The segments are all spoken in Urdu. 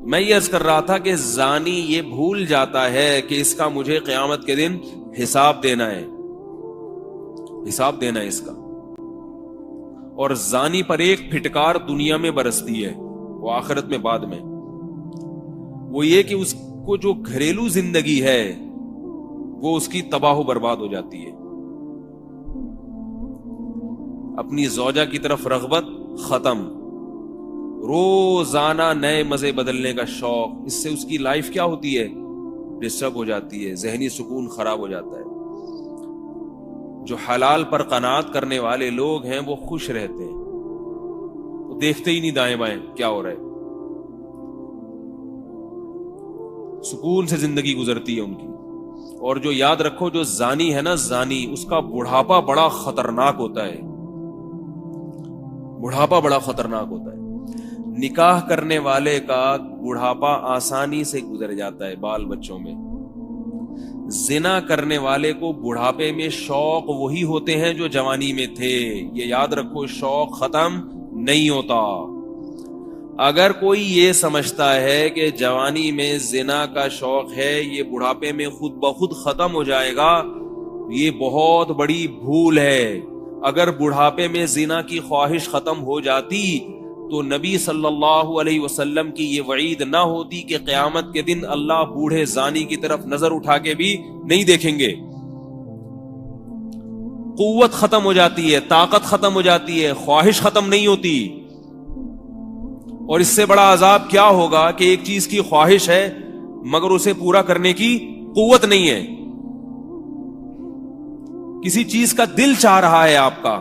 میں یہ عرض کر رہا تھا کہ زانی یہ بھول جاتا ہے کہ اس کا مجھے قیامت کے دن حساب دینا ہے، حساب دینا ہے اس کا. اور زانی پر ایک پھٹکار دنیا میں برستی ہے، وہ آخرت میں بعد میں. وہ یہ کہ اس کو جو گھریلو زندگی ہے وہ اس کی تباہ و برباد ہو جاتی ہے. اپنی زوجہ کی طرف رغبت ختم، روزانہ نئے مزے بدلنے کا شوق، اس سے اس کی لائف کیا ہوتی ہے؟ ڈسٹرب ہو جاتی ہے، ذہنی سکون خراب ہو جاتا ہے. جو حلال پر قناعت کرنے والے لوگ ہیں وہ خوش رہتے ہیں، وہ دیکھتے ہی نہیں دائیں بائیں کیا ہو رہا ہے، سکون سے زندگی گزرتی ہے ان کی. اور جو یاد رکھو جو زانی ہے نا، زانی، اس کا بڑھاپا بڑا خطرناک ہوتا ہے، بڑھاپا بڑا خطرناک ہوتا ہے. نکاح کرنے والے کا بڑھاپا آسانی سے گزر جاتا ہے بال بچوں میں. زنا کرنے والے کو بڑھاپے میں شوق وہی ہوتے ہیں جو جوانی میں تھے. یہ یاد رکھو، شوق ختم نہیں ہوتا. اگر کوئی یہ سمجھتا ہے کہ جوانی میں زنا کا شوق ہے یہ بڑھاپے میں خود بخود ختم ہو جائے گا، یہ بہت بڑی بھول ہے. اگر بڑھاپے میں زنا کی خواہش ختم ہو جاتی تو نبی صلی اللہ علیہ وسلم کی یہ وعید نہ ہوتی کہ قیامت کے دن اللہ بوڑھے زانی کی طرف نظر اٹھا کے بھی نہیں دیکھیں گے. قوت ختم ہو جاتی ہے، طاقت ختم ہو جاتی ہے، خواہش ختم نہیں ہوتی. اور اس سے بڑا عذاب کیا ہوگا کہ ایک چیز کی خواہش ہے مگر اسے پورا کرنے کی قوت نہیں ہے. کسی چیز کا دل چاہ رہا ہے آپ کا،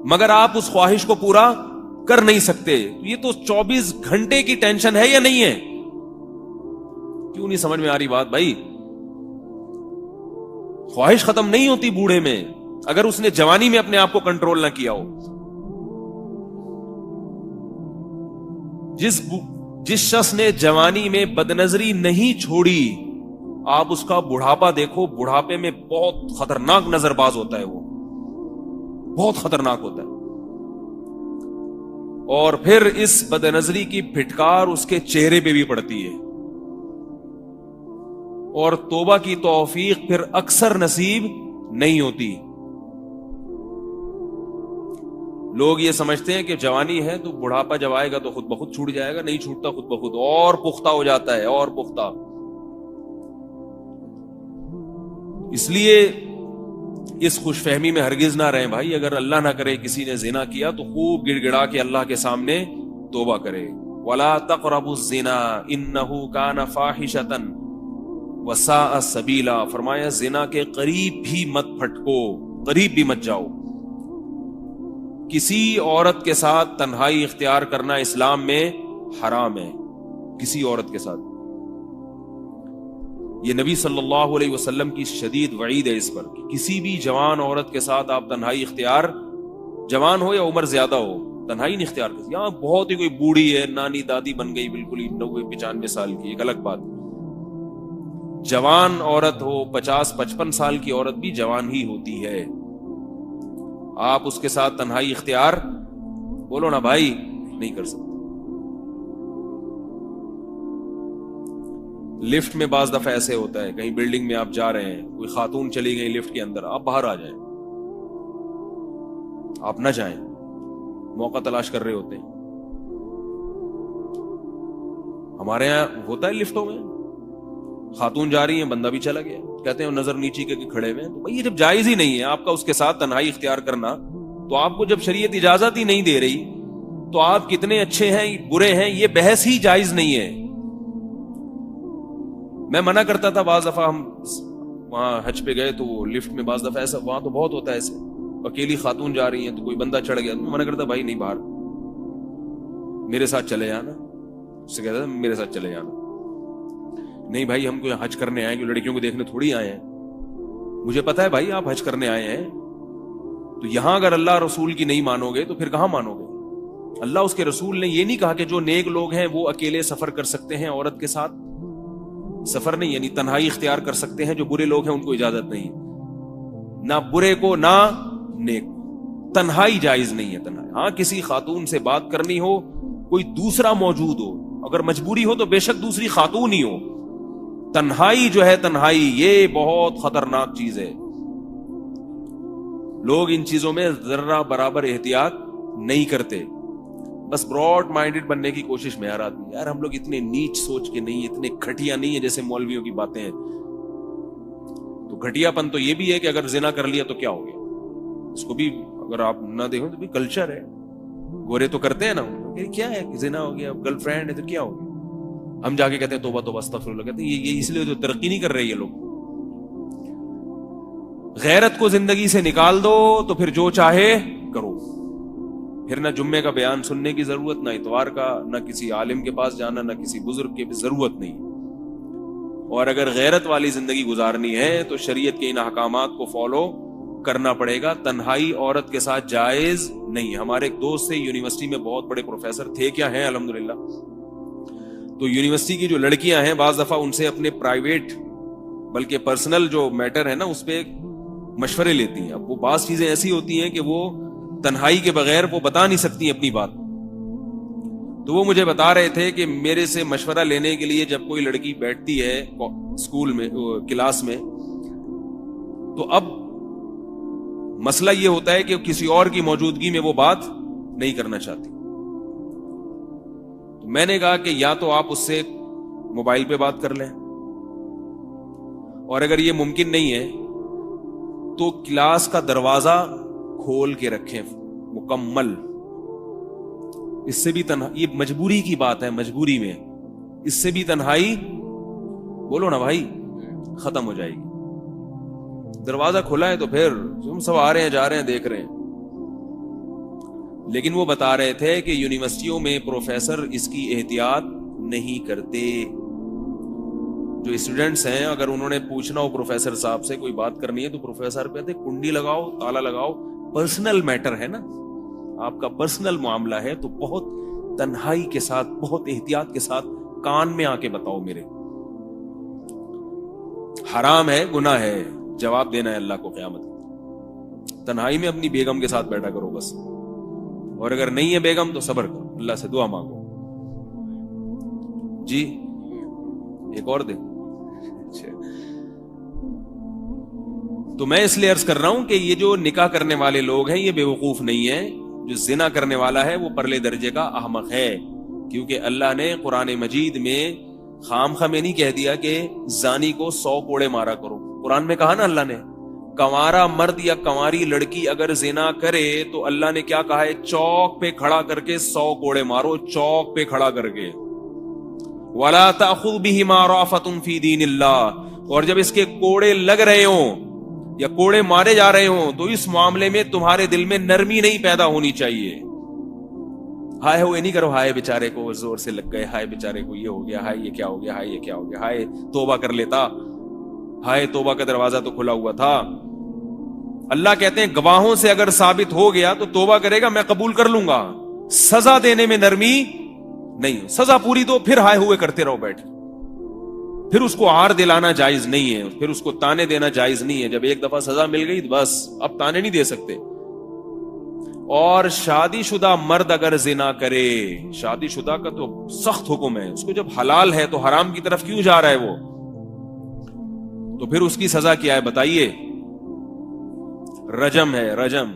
مگر آپ اس خواہش کو پورا کر نہیں سکتے. یہ تو 24 گھنٹے کی ٹینشن ہے یا نہیں ہے؟ کیوں نہیں سمجھ میں آ رہی بات بھائی؟ خواہش ختم نہیں ہوتی بوڑھے میں اگر اس نے جوانی میں اپنے آپ کو کنٹرول نہ کیا ہو. جس شخص نے جوانی میں بدنظری نہیں چھوڑی، آپ اس کا بڑھاپا دیکھو، بڑھاپے میں بہت خطرناک نظر باز ہوتا ہے، وہ بہت خطرناک ہوتا ہے. اور پھر اس بدنظری کی پھٹکار اس کے چہرے پہ بھی پڑتی ہے، اور توبہ کی توفیق پھر اکثر نصیب نہیں ہوتی. لوگ یہ سمجھتے ہیں کہ جوانی ہے تو بڑھاپا جب آئے گا تو خود بخود چھوٹ جائے گا. نہیں چھوٹتا، خود بخود اور پختہ ہو جاتا ہے، اور پختہ. اس لیے اس خوش فہمی میں ہرگز نہ رہیں بھائی. اگر اللہ نہ کرے کسی نے زنا کیا تو خوب گڑ گڑا کے اللہ کے سامنے توبہ کرے. وَلَا تَقْرَبُوا الزِّنَا إِنَّهُ كَانَ فَاحِشَةً وَسَاءَ سَبِيلًا. فرمایا زنا کے قریب بھی مت پھٹکو، قریب بھی مت جاؤ. کسی عورت کے ساتھ تنہائی اختیار کرنا اسلام میں حرام ہے، کسی عورت کے ساتھ. یہ نبی صلی اللہ علیہ وسلم کی شدید وعید ہے اس پر کہ کسی بھی جوان عورت کے ساتھ آپ تنہائی اختیار، جوان ہو یا عمر زیادہ ہو، تنہائی نہیں اختیار کرتی. یہاں بہت ہی کوئی بوڑھی ہے، نانی دادی بن گئی بالکل ہی 90-95 سال کی، ایک الگ بات. جوان عورت ہو، 50-55 سال کی عورت بھی جوان ہی ہوتی ہے. آپ اس کے ساتھ تنہائی اختیار بولو نا بھائی نہیں کر سکتے. لفٹ میں بعض دفعہ ایسے ہوتا ہے، کہیں بلڈنگ میں آپ جا رہے ہیں، کوئی خاتون چلی گئی لفٹ کے اندر، آپ باہر آ جائیں، آپ نہ جائیں، موقع تلاش کر رہے ہوتے ہیں. ہمارے یہاں ہوتا ہے لفٹوں میں خاتون جا رہی ہیں، بندہ بھی چلا گیا، کہتے ہیں نظر نیچی کے کھڑے ہوئے ہیں. تو بھائی یہ جب جائز ہی نہیں ہے آپ کا اس کے ساتھ تنہائی اختیار کرنا، تو آپ کو جب شریعت اجازت ہی نہیں دے رہی تو آپ کتنے اچھے ہیں برے ہیں یہ بحث ہی جائز نہیں ہے. میں منع کرتا تھا بعض دفعہ، ہم وہاں حج پہ گئے تو لفٹ میں بعض دفعہ ایسا، وہاں تو بہت ہوتا ہے ایسے، اکیلی خاتون جا رہی ہیں تو کوئی بندہ چڑھ گیا، تو منع کرتا بھائی نہیں، باہر میرے ساتھ چلے جانا. اس سے کہتا تھا میرے ساتھ چلے جانا. نہیں بھائی ہم کو حج کرنے آئے ہیں، لڑکیوں کو دیکھنے تھوڑی آئے ہیں. مجھے پتا ہے بھائی آپ حج کرنے آئے ہیں، تو یہاں اگر اللہ رسول کی نہیں مانو گے تو پھر کہاں مانو گے؟ اللہ اس کے رسول نے یہ نہیں کہا کہ جو نیک لوگ ہیں وہ اکیلے سفر کر سکتے ہیں، عورت کے ساتھ سفر نہیں، یعنی تنہائی اختیار کر سکتے ہیں. جو برے لوگ ہیں ان کو اجازت نہیں، نہ برے کو نہ نیک. تنہائی جائز نہیں ہے تنہائی. ہاں کسی خاتون سے بات کرنی ہو، کوئی دوسرا موجود ہو، اگر مجبوری ہو تو بے شک دوسری خاتون ہی ہو. تنہائی جو ہے تنہائی یہ بہت خطرناک چیز ہے. لوگ ان چیزوں میں ذرہ برابر احتیاط نہیں کرتے, بس براڈ مائنڈڈ بننے کی کوشش میں. یار ہم لوگ اتنے نیچ سوچ کے نہیں, اتنے گھٹیا نہیں ہے جیسے مولویوں کی باتیں ہیں. تو گھٹیا پن تو یہ بھی ہے کہ اگر زنا کر لیا تو کیا ہو گیا, اس کو بھی اگر آپ نہ دیکھو تو بھی کلچر ہے. گورے تو کرتے ہیں نا, کیا ہے زنا ہو گیا, گرل فرینڈ ہے تو کیا ہو گیا. ہم جا کے کہتے ہیں توبہ توبہ استغفر اللہ, کہتے ہیں یہ اس لیے جو ترقی نہیں کر رہے یہ لوگ. غیرت کو زندگی سے نکال دو تو پھر جو چاہے کرو. پھر نہ جمعے کا بیان سننے کی ضرورت, نہ اتوار کا, نہ کسی عالم کے پاس جانا, نہ کسی بزرگ کی ضرورت نہیں. اور اگر غیرت والی زندگی گزارنی ہے تو شریعت کے ان احکامات کو فالو کرنا پڑے گا. تنہائی عورت کے ساتھ جائز نہیں. ہمارے ایک دوست تھے یونیورسٹی میں, بہت بڑے پروفیسر تھے, کیا ہیں الحمدللہ. تو یونیورسٹی کی جو لڑکیاں ہیں بعض دفعہ ان سے اپنے پرائیویٹ بلکہ پرسنل جو میٹر ہے نا اس پہ مشورے لیتی ہیں. اب وہ بعض چیزیں ایسی ہوتی ہیں کہ وہ تنہائی کے بغیر وہ بتا نہیں سکتی اپنی بات. تو وہ مجھے بتا رہے تھے کہ میرے سے مشورہ لینے کے لیے جب کوئی لڑکی بیٹھتی ہے اسکول میں کلاس میں, تو اب مسئلہ یہ ہوتا ہے کہ کسی اور کی موجودگی میں وہ بات نہیں کرنا چاہتی. تو میں نے کہا کہ یا تو آپ اس سے موبائل پہ بات کر لیں, اور اگر یہ ممکن نہیں ہے تو کلاس کا دروازہ کھول کے رکھیں مکمل. اس سے بھی یہ مجبوری کی بات ہے, مجبوری میں اس سے بھی تنہائی بولو نا بھائی ختم ہو جائے گی. دروازہ کھلا ہے تو پھر ہم سب آ رہے ہیں جا رہے ہیں دیکھ رہے ہیں. لیکن وہ بتا رہے تھے کہ یونیورسٹیوں میں پروفیسر اس کی احتیاط نہیں کرتے. جو اسٹوڈنٹس ہیں اگر انہوں نے پوچھنا ہو پروفیسر صاحب سے کوئی بات کرنی ہے تو پروفیسر کہتے کنڈی لگاؤ, تالا لگاؤ, پرسنل میٹر ہے نا, آپ کا پرسنل معاملہ ہے تو بہت تنہائی کے ساتھ بہت احتیاط کے ساتھ کان میں آ کے بتاؤ میرے. حرام ہے, گناہ ہے, جواب دینا ہے اللہ کو قیامت. تنہائی میں اپنی بیگم کے ساتھ بیٹھا کرو بس, اور اگر نہیں ہے بیگم تو صبر کرو, اللہ سے دعا مانگو. جی ایک اور دے. تو میں اس لیے عرض کر رہا ہوں کہ یہ جو نکاح کرنے والے لوگ ہیں یہ بے وقوف نہیں ہے. جو زنا کرنے والا ہے وہ پرلے درجے کا احمق ہے, کیونکہ اللہ نے قرآن مجید میں خام خامے نہیں کہہ دیا کہ زانی کو 100 کوڑے مارا کرو. قرآن میں کہا نا اللہ نے, کنوارا مرد یا کنواری لڑکی اگر زنا کرے تو اللہ نے کیا کہا ہے, چوک پہ کھڑا کر کے 100 کوڑے مارو, چوک پہ کھڑا کر کے. وَلَا تَأْخُذْ بِهِمَا رَأْفَةٌ فِي دِينِ اللَّهِ, اور جب اس کے کوڑے لگ رہے ہوں یا کوڑے مارے جا رہے ہوں تو اس معاملے میں تمہارے دل میں نرمی نہیں پیدا ہونی چاہیے. ہائے ہوئے نہیں کرو, ہائے بیچارے کو زور سے لگ گئے, ہائے بیچارے کو یہ ہو گیا, ہائے یہ کیا ہو گیا, ہائے یہ کیا ہو گیا, ہائے توبہ کر لیتا, ہائے توبہ کا دروازہ تو کھلا ہوا تھا. اللہ کہتے ہیں گواہوں سے اگر ثابت ہو گیا تو توبہ کرے گا, میں قبول کر لوں گا. سزا دینے میں نرمی نہیں, سزا پوری دو, پھر ہائے ہوئے کرتے رہو بیٹھ. پھر اس کو عار دلانا جائز نہیں ہے, پھر اس کو تانے دینا جائز نہیں ہے. جب ایک دفعہ سزا مل گئی بس اب تانے نہیں دے سکتے. اور شادی شدہ مرد اگر زنا کرے, شادی شدہ کا تو سخت حکم ہے, اس کو جب حلال ہے تو حرام کی طرف کیوں جا رہا ہے وہ, تو پھر اس کی سزا کیا ہے بتائیے؟ رجم ہے, رجم.